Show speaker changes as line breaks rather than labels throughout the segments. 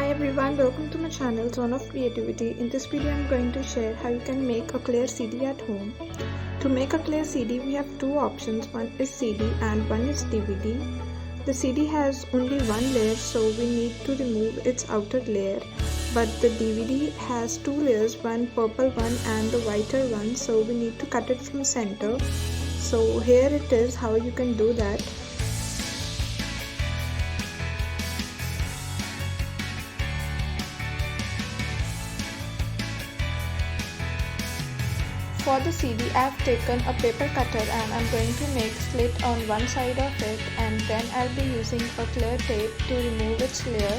Hi everyone, welcome to my channel Zone of Creativity. In this video I'm going to share how you can make a clear CD at home. To make a clear CD we have two options, one is CD and one is DVD. The CD has only one layer, so we need to remove its outer layer, but the DVD has two layers, one purple one and the whiter one, so we need to cut it from center. So here it is how you can do that. For the CD I have taken a paper cutter and I'm going to make slit on one side of it, and then I'll be using a clear tape to remove its layer.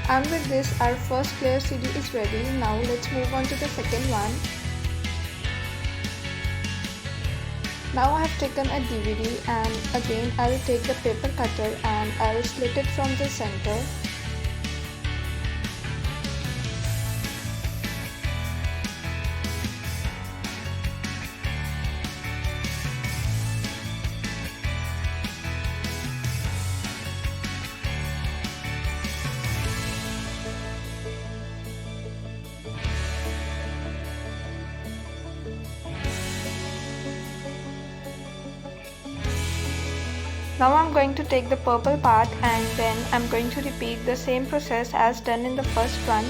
And with this our first clear CD is ready. Now let's move on to the second one. Now I have taken a DVD and again I will take the paper cutter and I will slit it from the center. Now I'm going to take the purple part and then I'm going to repeat the same process as done in the first one.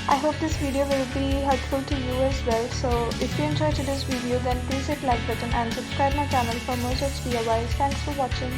I hope this video will be helpful to you as well. So if you enjoyed today's video, then please hit like button and subscribe my channel for more such DIYs. Thanks for watching.